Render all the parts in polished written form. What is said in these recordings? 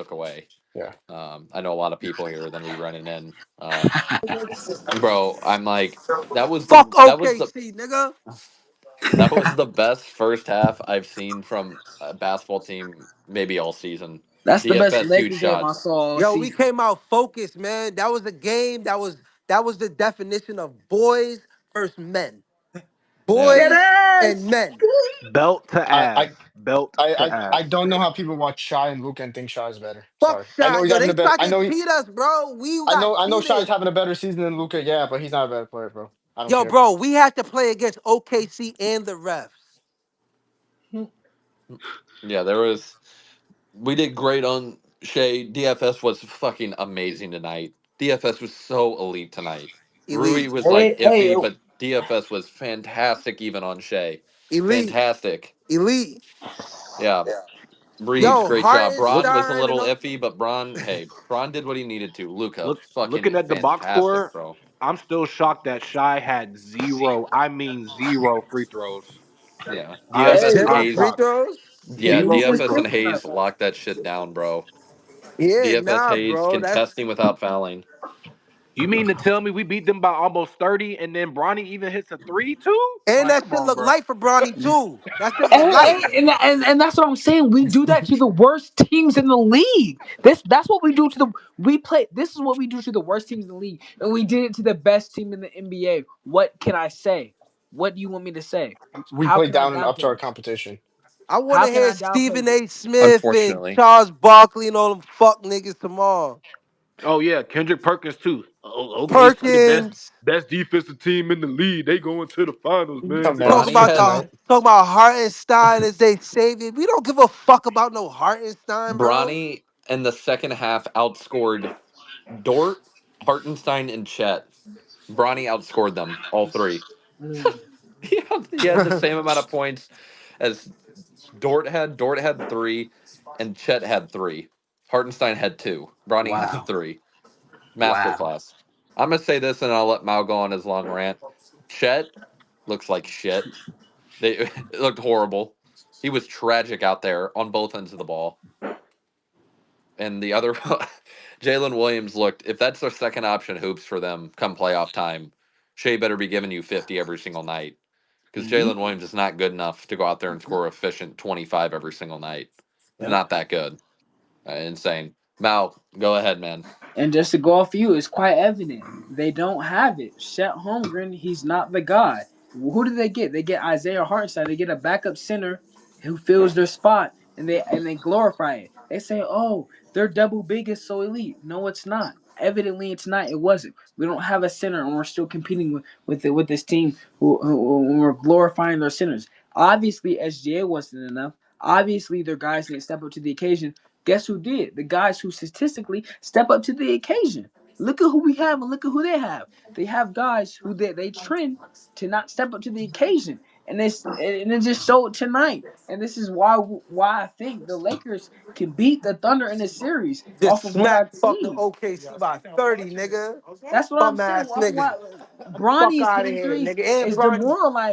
took away. Yeah. I know a lot of people here. Then we running in, bro. I'm like, that was the Fuck that was the OKC, nigga. that was the best first half I've seen from a basketball team maybe all season. That's the best DFS huge Laker game I shots. saw all Yo, we season. came out focused, man. That was a game that was the definition of boys versus men. Yeah, That Boys and ass. men. Belt to I ass. I Belt I to I, ass. I don't know how people watch Shy and Luke and think Shy is better. Fuck Sorry. I know shot. he's Yo, having they a better. tried to cheat us, bro. We got I know Shy's cheated. having a better season than Luca. Yeah, but he's not a better player, bro. I don't Yo, care. bro, we had to play against OKC and the refs. yeah. There was we did great on Shea. DFS was fucking amazing tonight. DFS was so elite tonight. Rui Elite. was like Hey, hey, iffy, but DFS was fantastic even on Shea. Elite. Fantastic. Elite. Yeah. Reeves, Yo, great job. Look, Braun was a Hartenstein and little iffy, but Braun, hey, Braun did what he needed to. Luca, looking fucking at the box fantastic, score, bro. I'm still shocked that Shy had zero. I mean, zero free throws. Yeah. DFS hey. and zero free Hayes. throws. Yeah, He needs to DFS and stiffen Hayes up. locked that shit down, bro. Yeah, DFS nah, Hayes bro. That's contesting without fouling. You mean to tell me we beat them by almost 30, and then Bronny even hits a three too? and Like, that come shit on, look bro. light for Bronny too. That shit look Hey, light. hey, and that's what I'm saying. We do that to the worst teams in the league. That's what we do to the we play. This is what we do to the worst teams in the league, and we did it to the best team in the NBA. What can I say? What do you want me to say? We How played can I down and up to downplay our this? competition. I want How to can hear I downplay Stephen this? A. Smith and Unfortunately. Charles Barkley and all them fuck niggas tomorrow. Oh yeah, Kendrick Perkins too. Oh, OKC, the best Perkins best defensive team in the league. They going to the finals, man. Dumbass. Bronny had talk about Hartenstein as they savior. We don't give a fuck about no Hartenstein, bro. Bronny in the second half outscored Dort, Hartenstein, and Chet. Bronny outscored them, all three. Mm. He had the same amount of points as Dort had. Dort had three, and Chet had three. Hartenstein had two. Bronny had Wow, three. wow. Masterclass. I'm gonna say this, and I'll let Mao go on his long rant. Chet looks like shit. They it looked horrible. He was tragic out there on both ends of the ball. And the other, Jalen Williams looked. If that's their second option hoops for them come playoff time, Shea better be giving you 50 every single night because Hmm. Jalen Williams is not good enough to go out there and score efficient 25 every single night. He's Yep. not that good. Insane. Mal, go ahead, man. And just to go off you, it's quite evident they don't have it. Chet Holmgren, he's not the guy. Who do they get? They get Isaiah Hartenstein. They get a backup center who fills their spot, and they glorify it. They say, "Oh, their double big is so elite." No, it's not. Evidently, tonight it wasn't. We don't have a center, and we're still competing with this team who we're glorifying their centers. Obviously, SGA wasn't enough. Obviously, their guys didn't step up to the occasion. Guess who did? The guys who statistically step up to the occasion. Look at who we have and look at who they have. They have guys who they trend to not step up to the occasion, and it just showed tonight. And this is why I think the Lakers can beat the Thunder in this series off Just of what I've smack fucking seen. OKC by 30, nigga. That's what I'm Bum saying. ass Off of niggas. what Fuck Bronny is out of hitting here, threes nigga. And is Bronny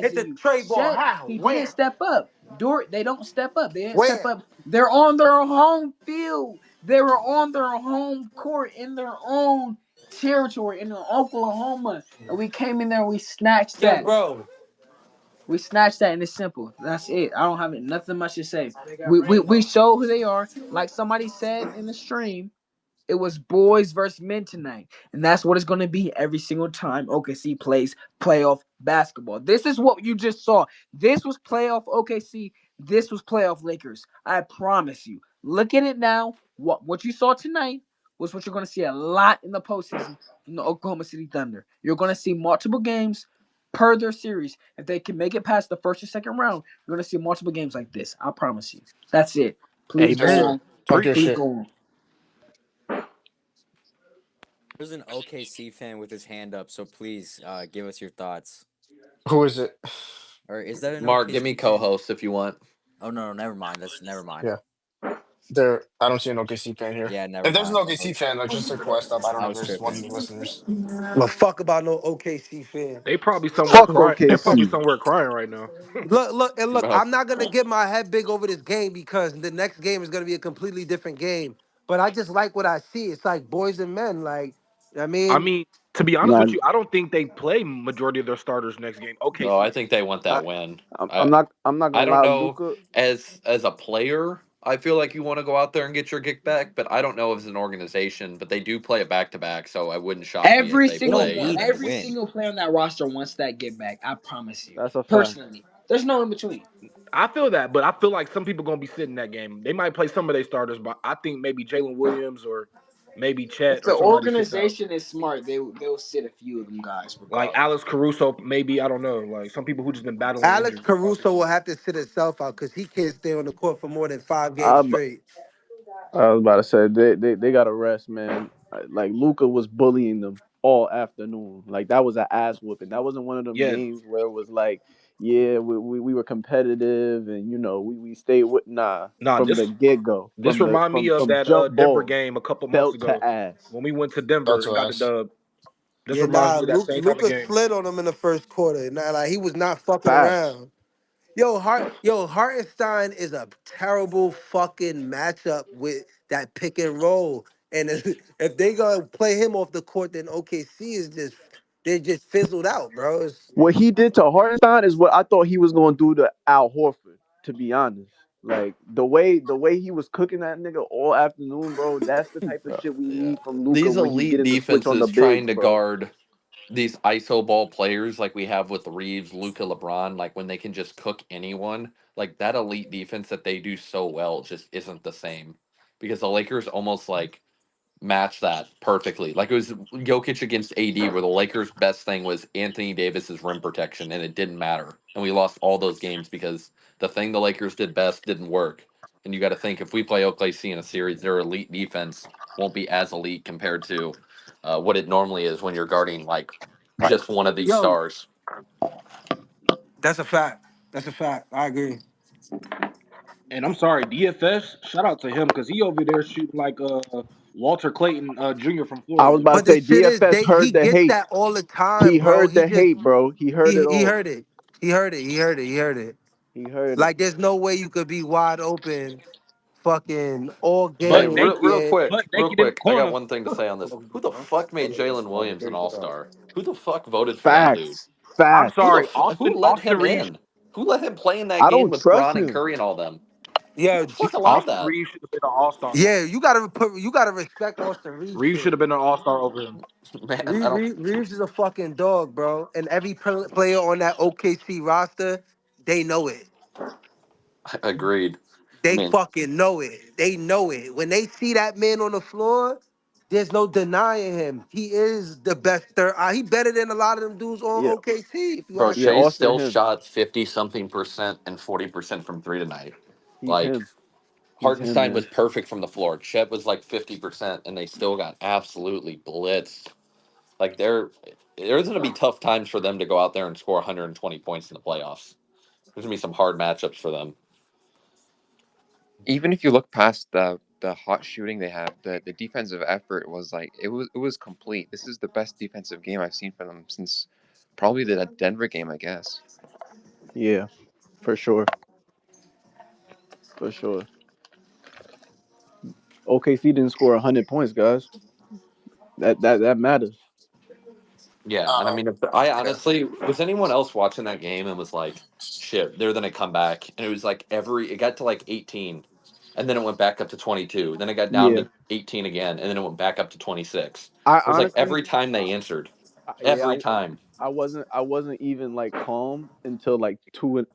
hit demoralizing the you. tray ball. Shet, How? he didn't Where? step up. Dort, they don't step up. They didn't step Where? up. They're on their home field. They were on their home court in their own territory in Oklahoma. And we came in there and we snatched Yo, that. bro. We snatched that and it's simple. That's it. I don't have nothing much to say. We show who they are. Like somebody said in the stream, it was boys versus men tonight. And that's what it's going to be every single time OKC plays playoff basketball. This is what you just saw. This was playoff OKC. This was playoff Lakers. I promise you. Look at it now. What you saw tonight was what you're going to see a lot in the postseason from the Oklahoma City Thunder. You're going to see multiple games per their series. If they can make it past the first or second round, you're going to see multiple games like this. I promise you. That's it. Please go Yes, Amen. sir. on. Talk your Preach. Please shit. go on. There's an OKC fan with his hand up, so please give us your thoughts. Who is it? Or is that an Mark, give me OKC fan? co-host if you want. Oh no, never mind. That's never mind. Yeah. There. I don't see an OKC fan here. Yeah, never If there's an mind. OKC fan, like just request up. I don't I know if was there's one tripping. of the listeners. No fuck about no OKC fan. They probably somewhere Fuck crying. They're probably OKC. somewhere crying right now. Look, Bro, I'm not gonna get my head big over this game because the next game is gonna be a completely different game. but I just like what I see. It's like boys and men. Like I I mean, mean, to be honest Nah, with you, I don't think they play majority of their starters next game. No, I OKC. think they want I, that win. I'm I not. I'm not I gonna don't lie, know. Luca. As a player, I feel like you want to go out there and get your kick back, but I don't know as an organization. But they do play it back to back, so it wouldn't shock me if Every they They single don't play. one, need him to every win. single player on that roster wants that get back. I promise you. That's a fact. Personally, there's no in between. I feel that, but I feel like some people gonna be sitting that game. They might play some of their starters, but I think maybe Jalen Williams or maybe Chet If or the somebody sits out. organization is smart, they'll sit a few of them guys Like regardless. Alex Caruso, maybe I don't know. Like some people who just been battling Alex injuries. Caruso will have to sit himself out because he can't stay on the court for more than 5 games I, straight. I was about to say they got to rest, man. Like Luca was bullying them all afternoon. Like that was an ass whooping. That wasn't one of them Yeah, games where it was like, yeah, we were competitive and we stayed with nah. from the get go, This remind me of from that jump Denver ball, game a couple months belt to ago ass. when we went to Denver Belt and to got the ass. dub. This Yeah, reminds nah, me of that same type of Lucas game. slid on him in the first quarter. Nah, like he was not fucking Facts. around. Hartenstein is a terrible fucking matchup with that pick and roll. And if they gonna play him off the court, then OKC is just they just fizzled out, bro. What he did to Hartenstein is what I thought he was gonna do to Al Horford. To be honest, like the way he was cooking that nigga all afternoon, bro. That's the type of shit we Yeah, need from Luca these when he's elite getting the switch on the defenses trying bigs, to bro. guard these ISO ball players like we have with Reeves, Luca, LeBron, like when they can just cook anyone, like that elite defense that they do so well just isn't the same because the Lakers almost like match that perfectly. Like it was Jokic against AD, where the Lakers' best thing was Anthony Davis's rim protection, and it didn't matter. And we lost all those games because the thing the Lakers did best didn't work. And you got to think if we play OKC in a series, their elite defense won't be as elite compared to what it normally is when you're guarding like just one of these Yo, stars. that's a fact. That's a fact. I agree. And I'm sorry, DFS. Shout out to him because he over there shooting like Walter Clayton Jr. from I was Florida. about to But the say shit is, DFS he heard the gets hate. that all the time, He bro. heard He the just hate, bro. He heard it he all. heard it. He heard it. He heard it. He heard it. He heard it. Like there's no way you could be wide open, fucking all Hey, Butt game. naked, Yeah. butt real naked in the quick, I got corner. one thing to say on this. Who the fuck made Jalen Williams an All Star? Who the fuck voted for that dude? Facts. I'm Facts. sorry, Who let Austin him Reeves. in? Who let him play in that I game don't with trust Braun and him. Curry and all them? Yeah, Who the fuck allowed Austin that? Reeves should have been an All Star. yeah. You gotta respect Austin Reeves Reeves should shit. have been an All Star over him. Man, I don't. Reeves is a fucking dog, bro. And every player on that OKC roster, they know it. Agreed. I They mean, fucking know it. They know it. When they see that man on the floor, there's no denying him. He is the best third. He better than a lot of them dudes on Yeah. OKC. If you bro, ask Yeah, Shea me. Austin still him. shot 50 something percent and 40% from three tonight. He's Like, him. He's him, Hartenstein was man. perfect from the floor. Chet was like 50%, and they still got absolutely blitzed. Like, there's going to be tough times for them to go out there and score 120 points in the playoffs. There's going to be some hard matchups for them. Even if you look past the hot shooting they have, the defensive effort was like it was complete. This is the best defensive game I've seen from them since probably the Denver game, I guess. Yeah, for sure. For sure. OKC didn't score 100 points, guys. That matters. Yeah, and I Um, mean, if I yeah. honestly was anyone else watching that game and was like, "Shit, they're gonna come back," and it was like it got to like 18, and then it went back up to 22, then it got down Yeah. to 18 again, and then it went back up to 26. I So it was like honestly, every time they answered, yeah, every time. I wasn't even like calm until like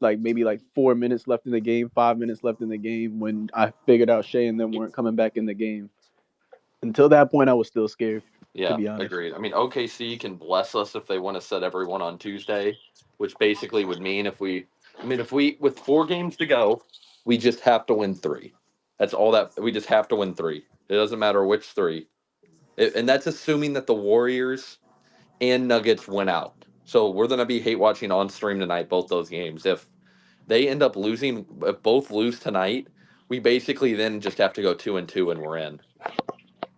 like maybe like 4 minutes left in the game, 5 minutes left in the game when I figured out Shea and them weren't coming back in the game. Until that point, I was still scared, to Yeah, be honest. agreed. I mean, OKC can bless us if they want to set everyone on Tuesday, which basically would mean if we with 4 games to go, we just have to win three. That's all that we just have to win three. It doesn't matter which three. And that's assuming that the Warriors and Nuggets win out. So we're gonna be hate watching on stream tonight both those games. If they end up losing, if both lose tonight, we basically then just have to go 2-2 and we're in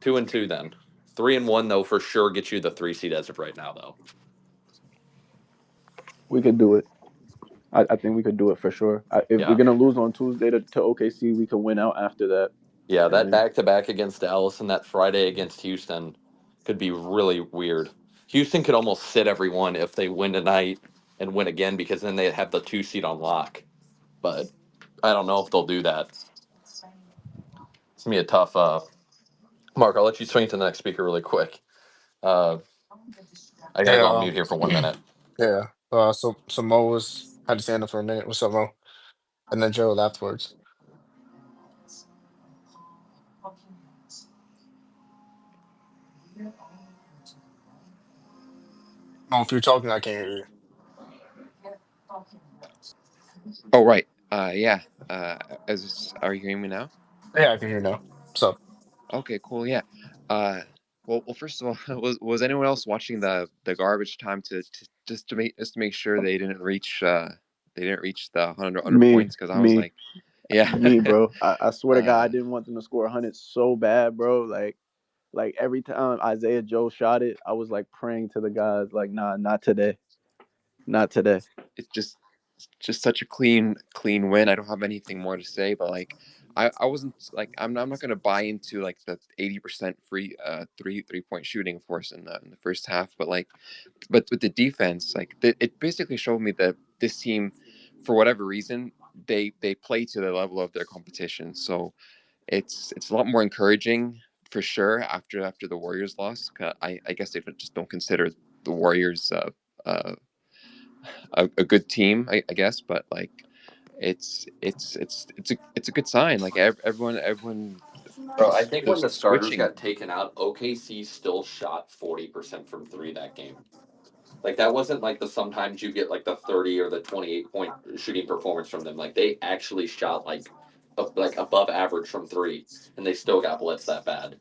2-2 then. 3-1 though for sure gets you the 3 seed as of right now though. We could do it. I think we could do it for sure. If we're Yeah, gonna lose on Tuesday to OKC, we could win out after that. Yeah, And that then back to back against Dallas and that Friday against Houston could be really weird. Houston could almost sit everyone if they win tonight and win again because then they have the 2 seed on lock. But I don't know if they'll do that. It's gonna be a tough. Mark, I'll let you swing to the next speaker really quick. Uh, I gotta Yeah, go on mute here for 1 minute. yeah. So Mo was had to stand up for a minute. What's up, Mo? And then Joe afterwards. Mo, if you're talking, I can't hear you. Oh right. Yeah. Are you hearing me now? Yeah, I can hear you now. What's up? Okay, cool. Yeah. Uh, well, first of all, was anyone else watching the garbage time to just to make sure they didn't reach the hundred me, points? Because I was me, like, yeah. me, bro. I swear to God, I uh, didn't want them to score 100 so bad, bro. Like every time Isaiah Joe shot it, I was like praying to the guys, like, nah, not today, not today. it's just such a clean win. I don't have anything more to say, but like I wasn't like I'm not gonna buy into like the 80% free three-point shooting, of course, in the first half, but like but with the defense, like it basically showed me that this team, for whatever reason, they play to the level of their competition. So it's a lot more encouraging for sure after the Warriors loss. I guess they just don't consider the Warriors uh, a good team, I guess, but like it's a good sign. Like everyone Bro, I think they're when the starters switching. got taken out, OKC still shot 40% from three that game. Like that wasn't like the sometimes you get like the 30 or the 28-point shooting performance from them. Like they actually shot like above average from three, and they still got blitzed that bad.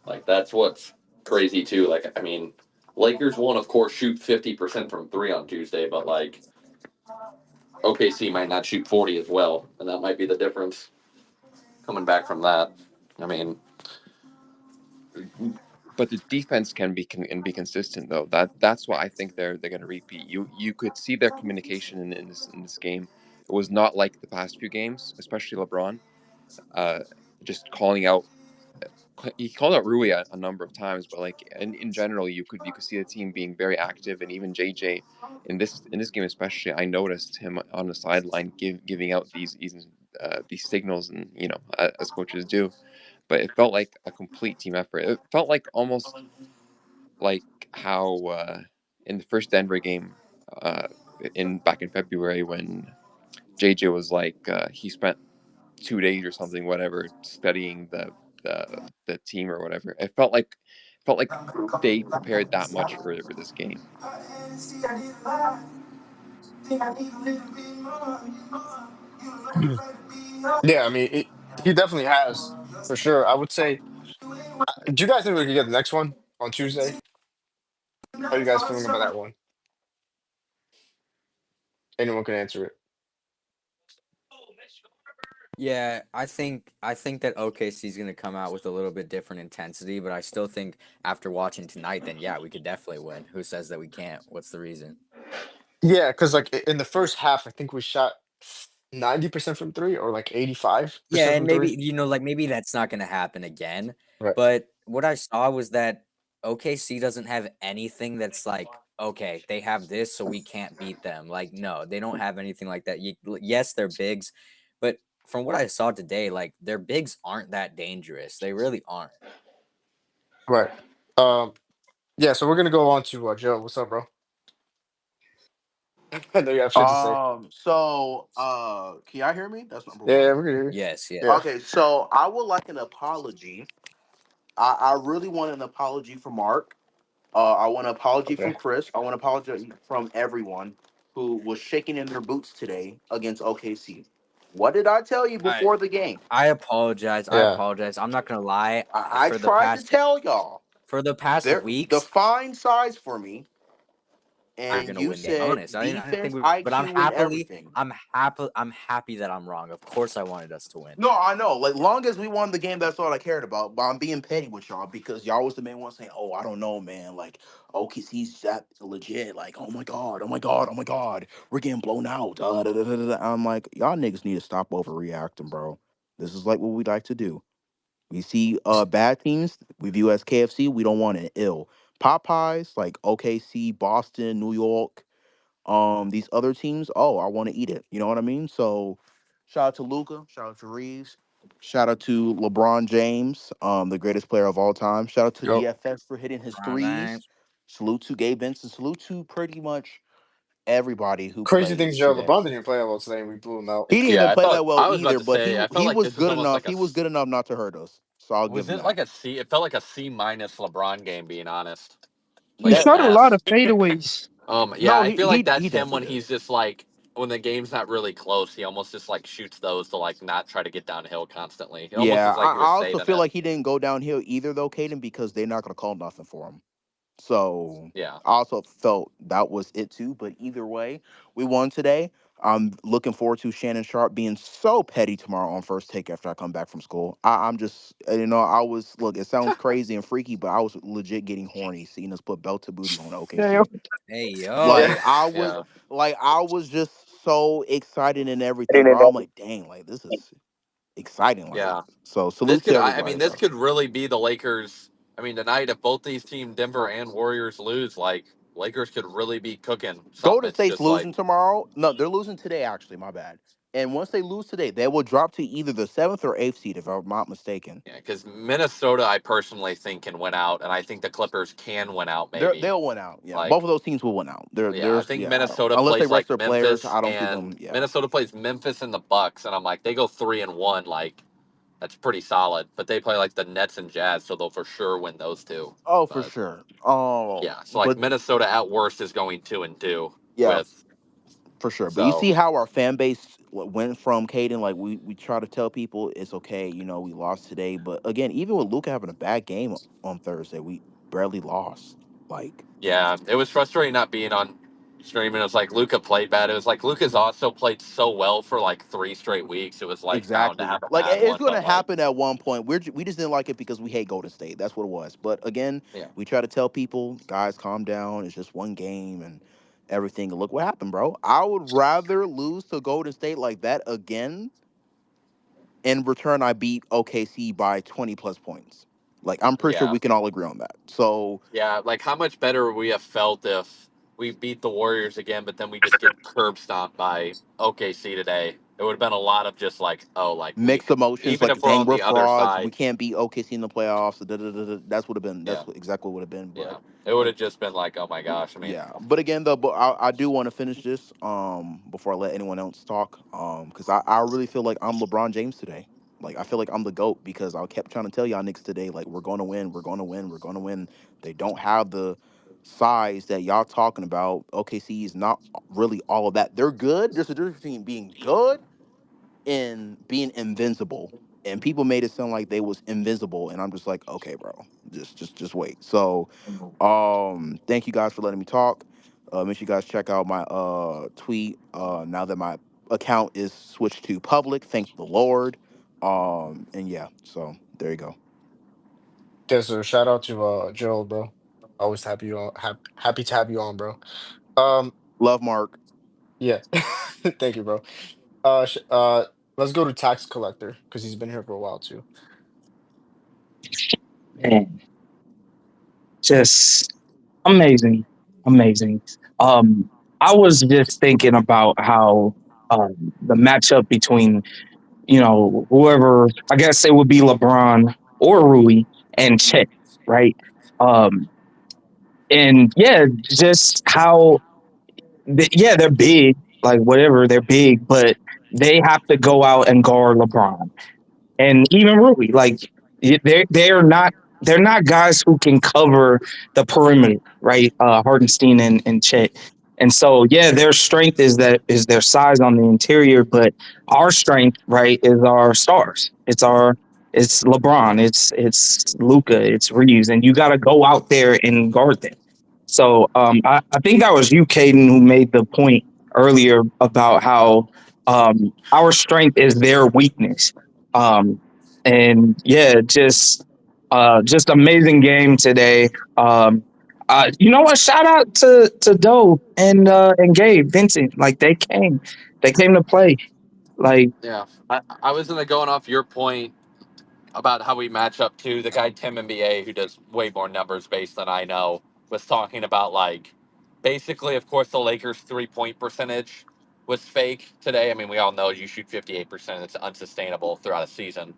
Like that's what's crazy too. Like I mean, Lakers won't of course shoot 50% from three on Tuesday, but like OKC might not shoot 40 as well, and that might be the difference coming back from that. I mean, But the defense can be consistent though. That's why I think they're going to repeat. You could see their communication in this game. It was not like the past few games, especially LeBron. Uh, just calling out he called out Rui a number of times, but like in general, you could see the team being very active, and even JJ in this game especially, I noticed him on the sideline giving out these signals, and as coaches do. But it felt like a complete team effort. It felt like almost like how in the first Denver game uh, in back in February when JJ was like he spent 2 days or something, whatever, studying the the team or whatever. It felt like they prepared that much for this game. Yeah, I mean, he definitely has for sure. I would say. Do you guys think we can get the next one on Tuesday? How are you guys feeling about that one? Anyone can answer it. Yeah, I think that OKC is gonna come out with a little bit different intensity, but I still think after watching tonight, then yeah, we could definitely win. Who says that we can't? What's the reason? Yeah, because like in the first half, I think we shot 90% from three or like Yeah, 85% and from three. maybe like maybe that's not gonna happen again. Right. But what I saw was that OKC doesn't have anything that's like, okay, they have this, so we can't beat them. Like, no, they don't have anything like that. Yes, they're bigs, but from what I saw today, like their bigs aren't that dangerous. They really aren't. Right. Um. Yeah. So we're gonna go on to Joe. What's up, bro? I know you have shit to say. So, can y'all hear me? That's number Yeah, one. yeah, we're gonna hear Yes, you. Yeah. yes. Okay, so I would like an apology. I really want an apology from Mark. I want an apology from Okay. Chris. I want an apology from everyone who was shaking in their boots today against OKC. What did I tell you I before the game? I apologize. I Yeah. apologize. I'm not gonna lie. I tried to tell y'all For the past they're weeks, define size for me, we're and gonna you win. To be honest, said I didn't think defense, we. But IQ, and everything. I'm happy that I'm wrong. Of course, I wanted us to win. No, I know. Like, long as we won the game, that's all I cared about. But I'm being petty with y'all because y'all was the main one saying, "Oh, I don't know, man. Like, OKC's that legit. Like, oh my god, oh my god, oh my god, we're getting blown out." Da, da, da, da, da. I'm like, y'all niggas need to stop overreacting, bro. This is like what we like to do. We see bad teams, we view as KFC, we don't want it ill. Popeyes, like OKC, Boston, New York, these other teams, oh, I want to eat it. You know what I mean? So shout out to Luca, shout out to Reeves, shout out to LeBron James, the greatest player of all time. Shout out to Yep. DFS for hitting his LeBron threes. James. Salute to Gabe Vincent. Salute to pretty much everybody who Crazy played things, Joe. today. LeBron didn't play well today, and we blew him out. He didn't Yeah, even I play thought that well I was about either, to but say. I felt he like was this was good almost enough. like He was good enough not to hurt us. So I'll give was him it that. like a C? It felt like a C minus LeBron game. Being honest, He like an That shot a lot S. of fadeaways. Yeah, no, I he feel like he that's he him when definitely did. he's just like when the game's not really close. He almost just like shoots those to like not try to get downhill constantly. It almost Yeah, is like he I was also saving feel it. like he didn't go downhill either though, Caden, because they're not gonna call nothing for him. So Yeah, I also felt that was it too. But either way, we won today. I'm looking forward to Shannon Sharp being so petty tomorrow on first take after I come back from school. I'm just, I was, look, it sounds crazy and freaky, but I was legit getting horny seeing us put belt to booty on Damn. OKC. Hey Yeah. yo. yeah, Like, I was just so excited and everything, bro. I'm like, dang, like, this is exciting. Like, yeah. so This salute to could, I everybody, mean, this bro. could really be the Lakers. I mean, tonight if both these teams, Denver and Warriors, lose, like Lakers could really be cooking something. Golden It's State's just like losing tomorrow. No, they're losing today, actually. My bad. And once they lose today, they will drop to either the seventh or eighth seed, if I'm not mistaken. yeah, because Minnesota, I personally think can win out, and I think the Clippers can win out. Maybe They'll win out. Yeah, both like of those teams will win out. yeah, I think Yeah, I don't, Minnesota unless they plays rest like their players, Memphis, I don't see and them. Yeah. Minnesota plays Memphis and the Bucks, and I'm like they go 3-1, like that's pretty solid. But they play like the Nets and Jazz, so they'll for sure win those two. Oh, for But sure. yeah, so like But Minnesota at worst is going 2-2 yeah, with for sure. But you so see how our fan base went from Caden. Like we try to tell people it's okay. We lost today, but again, even with Luca having a bad game on Thursday, we barely lost. Like yeah, it was frustrating not being on stream. And it was like Luca played bad. It was like Luca's also played so well for like 3 straight weeks. It was like bound to exactly. have a Like bad it's one. going to But like, happen at one point. We just didn't like it because we hate Golden State. That's what it was. But again, yeah, we try to tell people, guys, calm down. It's just one game and everything. And look what happened, bro. I would rather lose to Golden State like that again. In return, I beat OKC by 20 plus points. Like I'm pretty sure yeah, we can all agree on that. So yeah. Like how much better would we have felt if we beat the Warriors again, but then we just get curb stomped by OKC today? It would have been a lot of just like, oh, like we, mixed emotions, even like if we're dang, on we're the other frauds. We side, can't beat OKC in the playoffs. That's would have been. yeah, Exactly what would have been. yeah, But it would have just been like, oh my gosh. I mean, yeah, but again, though, but I do want to finish this before I let anyone else talk because I really feel like I'm LeBron James today. Like I feel like I'm the goat because I kept trying to tell y'all niggas today like we're going to win, we're going to win, we're going to win. They don't have the size that y'all talking about. OKC is not really all of that. They're good. There's a difference between being good and being invincible. And people made it sound like they was invincible, and I'm just like, okay, bro, just wait. So, thank you guys for letting me talk. Make sure you guys check out my tweet. Now that my account is switched to public, thank the Lord. And yeah, so there you go. Yeah, so shout out to Joel, bro. Always happy you on happy to have you on, bro. Um, Love Mark. yeah. Thank you, bro. Let's go to tax collector because he's been here for a while too. Man, just amazing, amazing. Um, I was just thinking about how the matchup between whoever I guess it would be LeBron or Rui and Chet, right? Um, and yeah, just how yeah they're big, like whatever they're big, but they have to go out and guard LeBron and even Rui. Like they're not guys who can cover the perimeter, right? Hardenstein and Chet. And so yeah, their strength is their size on the interior, but our strength, right, is our stars. It's LeBron, it's Luca, it's Reeves, and you got to go out there and guard them. So I think that was you, Caden, who made the point earlier about how our strength is their weakness. Um, and yeah, just amazing game today. You know what? Shout out to Doe and Gabe Vincent. Like they came to play. Like yeah, I was gonna going off your point about how we match up to the guy Tim MBA, who does way more numbers based than I know, was talking about like basically, of course, the Lakers 3 point percentage was fake today. I mean, we all know you shoot 58%; it's unsustainable throughout a season.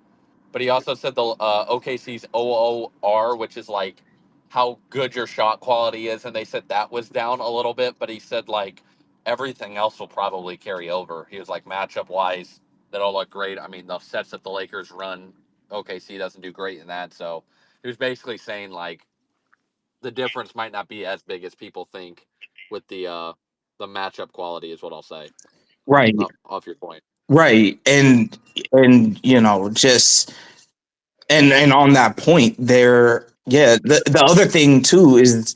But he also said the OKC's OOR, which is like how good your shot quality is, and they said that was down a little bit. But he said like everything else will probably carry over. He was like matchup wise, that'll look great. I mean, the sets that the Lakers run, OKC doesn't do great in that. So he was basically saying like the difference might not be as big as people think with the matchup quality is what I'll say. Right, Off your point. right, and just and on that point, there, yeah. The other thing too is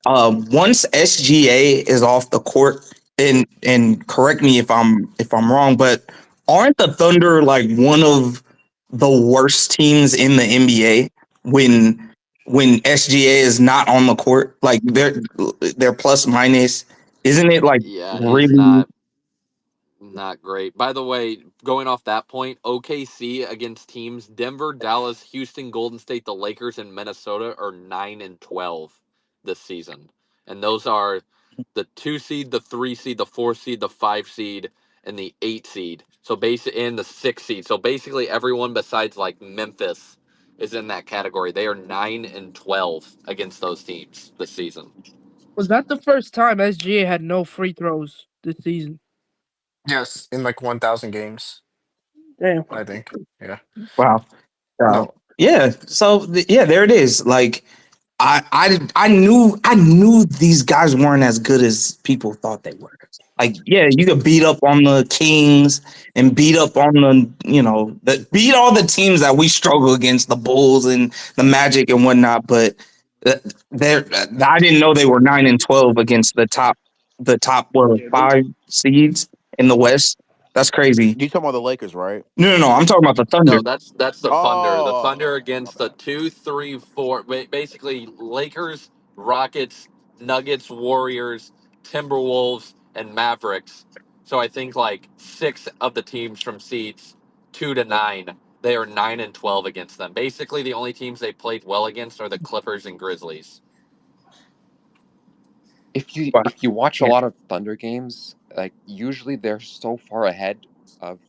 once SGA is off the court, and correct me if I'm wrong, but aren't the Thunder like one of the worst teams in the NBA when SGA is not on the court? Like their plus minus, isn't it like Yeah, he's really? not great. By the way, going off that point, OKC against teams Denver, Dallas, Houston, Golden State, the Lakers, and Minnesota are 9-12 this season, and those are the 2 seed, the 3 seed, the 4 seed, the 5 seed, and the 8 seed. So and the 6 seed. So basically, everyone besides like Memphis is in that category. They are 9-12 against those teams this season. Was that the first time SGA had no free throws this season? Yes, in like 1,000 games, Damn. I think. Yeah. Wow. No. Yeah. So yeah, there it is. Like I knew these guys weren't as good as people thought they were. Like, yeah, you could beat up on the Kings and beat up on beat all the teams that we struggle against, the Bulls and the Magic and whatnot. But uh, I didn't know they were 9-12 against the top what, Yeah, they, 5 seeds in the West. That's crazy. You talking about the Lakers, right? No. I'm talking about the Thunder. No, that's the Thunder. The Thunder Oh, my against the bad. 2, 3, 4. Basically, Lakers, Rockets, Nuggets, Warriors, Timberwolves, and Mavericks. So I think like 6 of the teams from seeds 2 to 9, they are 9-12 against them. Basically, the only teams they played well against are the Clippers and Grizzlies. Wow. If you watch a Yeah. lot of Thunder games, like usually they're so far ahead of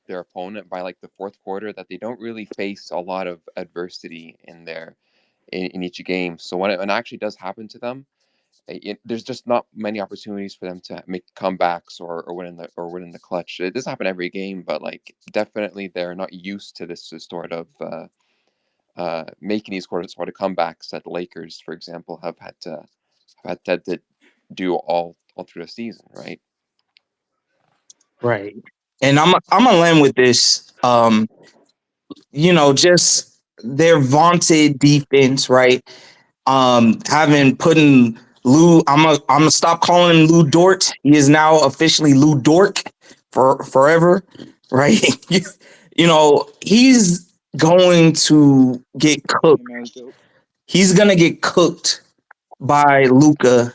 their opponent by like the fourth quarter that they don't really face a lot of adversity in in each game. So when it actually does happen to them, there's just not many opportunities for them to make comebacks or win in the clutch. It does happen every game, but like definitely they're not used to this sort of making these sort of comebacks that the Lakers, for example, have had to do all through the season, right? Right. And I'm gonna land with this. Just their vaunted defense, right? Having putting Lou, I'm gonna stop calling him Lou Dort. He is now officially Lou Dork for forever, right? He's going to get cooked. lame ass joke. He's gonna get cooked by Luca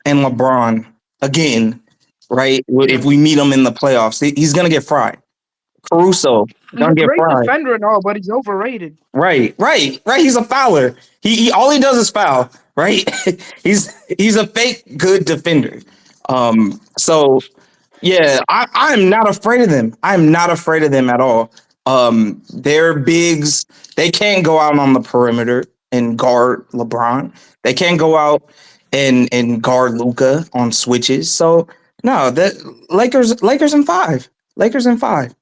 and LeBron again, right? If we meet him in the playoffs, he's gonna get fried. Caruso He's gonna a get great fried. defender and all, but he's overrated. Right. He's a fouler. He all he does is foul. Right. he's a fake good defender. So yeah, I'm not afraid of them. I'm not afraid of them at all. Their bigs, they can't go out on the perimeter and guard LeBron. They can't go out and guard Luca on switches. So no, the Lakers in five. Lakers in five.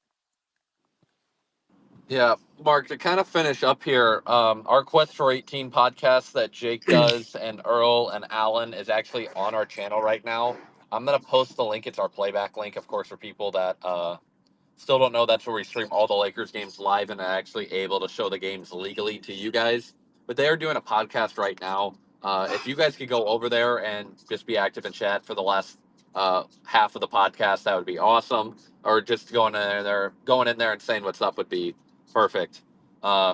Yeah, Mark, to kind of finish up here, our Quest for 18 podcast that Jake does and Earl and Alan is actually on our channel right now. I'm going to post the link. It's our playback link, of course, for people that still don't know. That's where we stream all the Lakers games live and are actually able to show the games legally to you guys. But they are doing a podcast right now. If you guys could go over there and just be active in chat for the last half of the podcast, that would be awesome. Or just going in there and saying what's up would be perfect. Uh,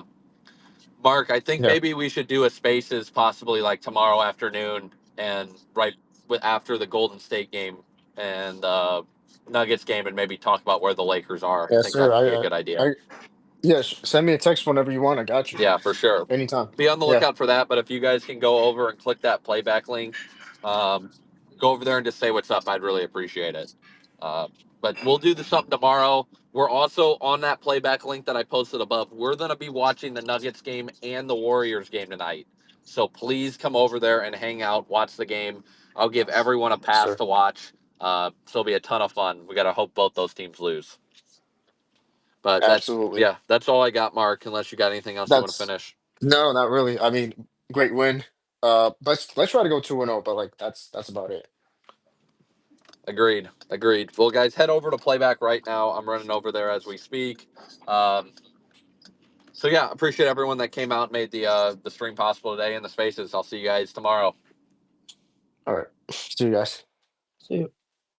Mark, I think Yeah. maybe we should do a Spaces possibly like tomorrow afternoon and right after the Golden State game and Nuggets game, and maybe talk about where the Lakers are. I Yes, think sir. that'd be a good idea. Yeah, send me a text whenever you want. I got you. Yeah, for sure. Anytime. Be on the Yeah. lookout for that. But if you guys can go over and click that playback link, um, go over there and just say what's up. I'd really appreciate it. Uh, but we'll do this something tomorrow. We're also on that playback link that I posted above. We're going to be watching the Nuggets game and the Warriors game tonight. So please come over there and hang out, watch the game. I'll give everyone a Yes, pass sir. to watch. So it'll be a ton of fun. We got to hope both those teams lose. But Absolutely. that's all I got, Mark. Unless you got anything else you want to That's finish. no, not really. I mean, great win. Let's try to go 2-0, but like that's about it. Agreed. Agreed. Well, guys, head over to playback right now. I'm running over there as we speak. Um, so yeah, appreciate everyone that came out and made the stream possible today in the spaces. I'll see you guys tomorrow. All right. See you guys. See you.